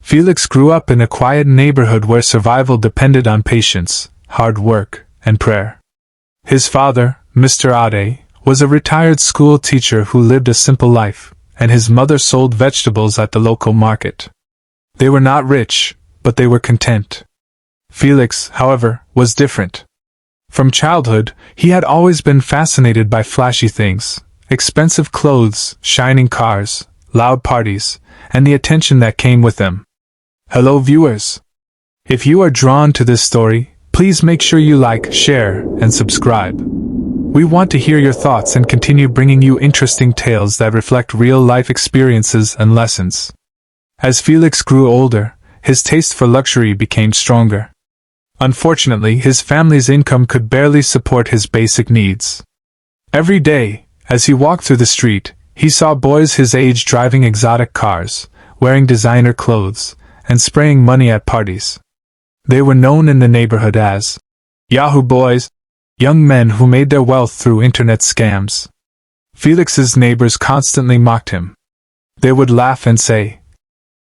Felix grew up in a quiet neighborhood where survival depended on patience, hard work, and prayer. His father, Mr. Ade, was a retired school teacher who lived a simple life, and his mother sold vegetables at the local market. They were not rich, but they were content. Felix, however, was different. From childhood, he had always been fascinated by flashy things, expensive clothes, shining cars, loud parties, and the attention that came with them. Hello viewers! If you are drawn to this story, please make sure you like, share, and subscribe. We want to hear your thoughts and continue bringing you interesting tales that reflect real-life experiences and lessons. As Felix grew older, his taste for luxury became stronger. Unfortunately, his family's income could barely support his basic needs. Every day, as he walked through the street, he saw boys his age driving exotic cars, wearing designer clothes, and spraying money at parties. They were known in the neighborhood as Yahoo Boys, young men who made their wealth through internet scams. Felix's neighbors constantly mocked him. They would laugh and say,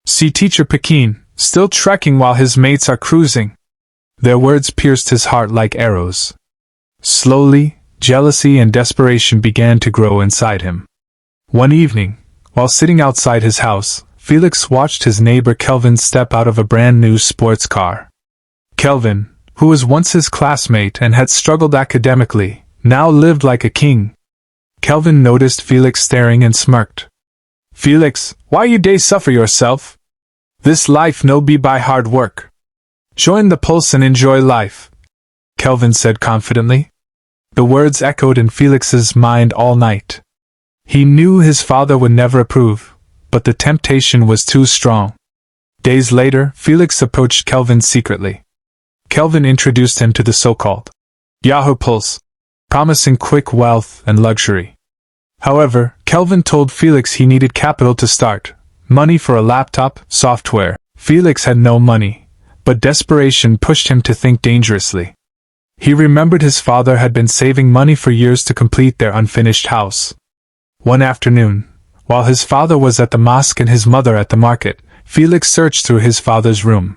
"See Teacher Pekin, still trekking while his mates are cruising." Their words pierced his heart like arrows. Slowly, jealousy and desperation began to grow inside him. One evening, while sitting outside his house, Felix watched his neighbor Kelvin step out of a brand new sports car. Kelvin, who was once his classmate and had struggled academically, now lived like a king. Kelvin noticed Felix staring and smirked. "Felix, why you dey suffer yourself? This life no be by hard work. Join the pulse and enjoy life," Kelvin said confidently. The words echoed in Felix's mind all night. He knew his father would never approve, but the temptation was too strong. Days later, Felix approached Kelvin secretly. Kelvin introduced him to the so-called Yahoo Pulse, promising quick wealth and luxury. However, Kelvin told Felix he needed capital to start, money for a laptop, software. Felix had no money, but desperation pushed him to think dangerously. He remembered his father had been saving money for years to complete their unfinished house. One afternoon, while his father was at the mosque and his mother at the market, Felix searched through his father's room.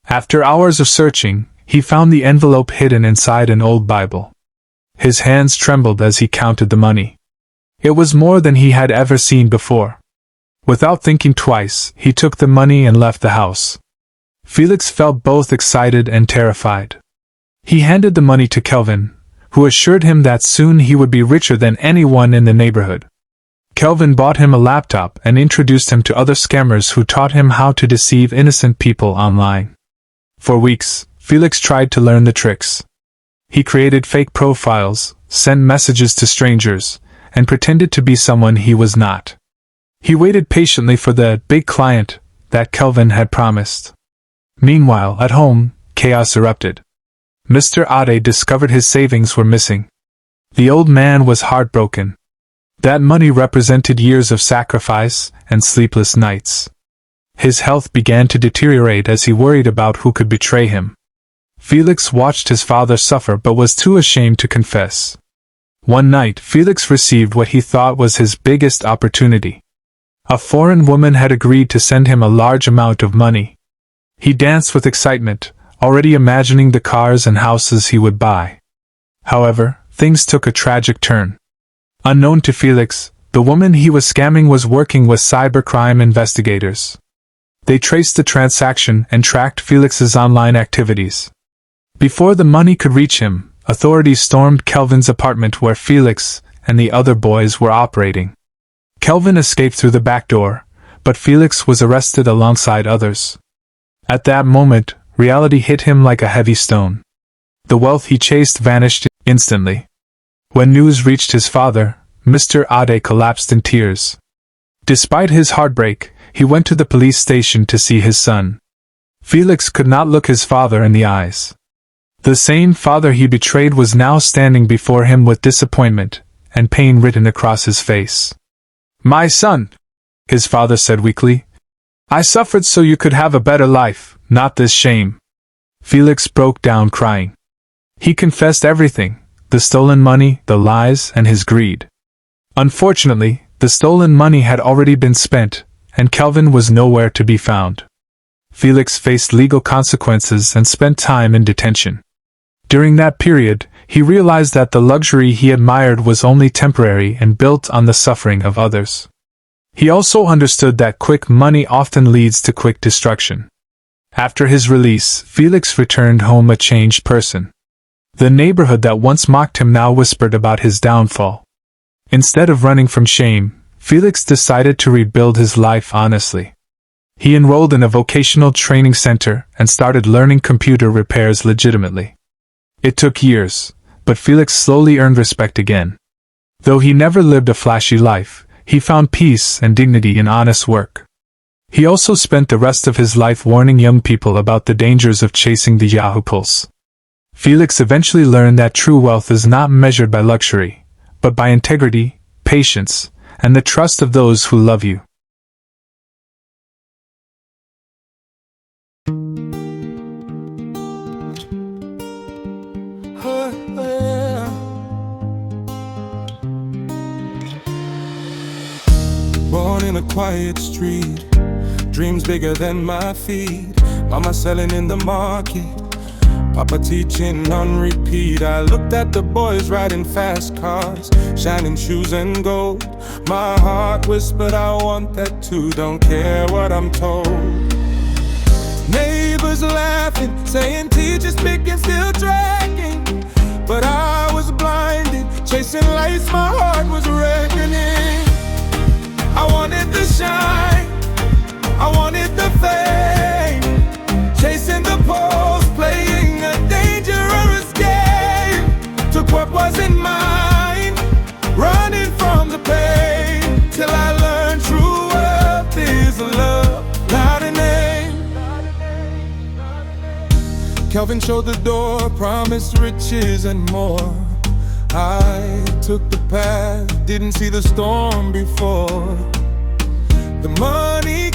After hours of searching, he found the envelope hidden inside an old Bible. His hands trembled as he counted the money. It was more than he had ever seen before. Without thinking twice, he took the money and left the house. Felix felt both excited and terrified. He handed the money to Kelvin, who assured him that soon he would be richer than anyone in the neighborhood. Kelvin bought him a laptop and introduced him to other scammers who taught him how to deceive innocent people online. For weeks, Felix tried to learn the tricks. He created fake profiles, sent messages to strangers, and pretended to be someone he was not. He waited patiently for the big client that Kelvin had promised. Meanwhile, at home, chaos erupted. Mr. Ade discovered his savings were missing. The old man was heartbroken. That money represented years of sacrifice and sleepless nights. His health began to deteriorate as he worried about who could betray him. Felix watched his father suffer but was too ashamed to confess. One night, Felix received what he thought was his biggest opportunity. A foreign woman had agreed to send him a large amount of money. He danced with excitement, already imagining the cars and houses he would buy. However, things took a tragic turn. Unknown to Felix, the woman he was scamming was working with cybercrime investigators. They traced the transaction and tracked Felix's online activities. Before the money could reach him, authorities stormed Kelvin's apartment where Felix and the other boys were operating. Kelvin escaped through the back door, but Felix was arrested alongside others. At that moment, reality hit him like a heavy stone. The wealth he chased vanished instantly. When news reached his father, Mr. Ade collapsed in tears. Despite his heartbreak, he went to the police station to see his son. Felix could not look his father in the eyes. The same father he betrayed was now standing before him with disappointment and pain written across his face. "My son," his father said weakly, "I suffered so you could have a better life, not this shame." Felix broke down crying. He confessed everything, the stolen money, the lies, and his greed. Unfortunately, the stolen money had already been spent, and Kelvin was nowhere to be found. Felix faced legal consequences and spent time in detention. During that period, he realized that the luxury he admired was only temporary and built on the suffering of others. He also understood that quick money often leads to quick destruction. After his release, Felix returned home a changed person. The neighborhood that once mocked him now whispered about his downfall. Instead of running from shame, Felix decided to rebuild his life honestly. He enrolled in a vocational training center and started learning computer repairs legitimately. It took years, but Felix slowly earned respect again. Though he never lived a flashy life, he found peace and dignity in honest work. He also spent the rest of his life warning young people about the dangers of chasing the Yahoo Pulse. Felix eventually learned that true wealth is not measured by luxury, but by integrity, patience, and the trust of those who love you. Born in a quiet street, dreams bigger than my feet. Mama selling in the market, Papa teaching on repeat. I looked at the boys riding fast cars, shining shoes and gold. My heart whispered I want that too, don't care what I'm told. Neighbors laughing, saying teachers picking, still dragging. But I was blinded, chasing lights, my heart was reckoning. I wanted the shine, I wanted the fame, chasing the pulse, playing a dangerous game. Took what wasn't mine, running from the pain, till I learned true wealth is love, not a name. Calvin showed the door, promised riches and more. I took the path, didn't see the storm before. The money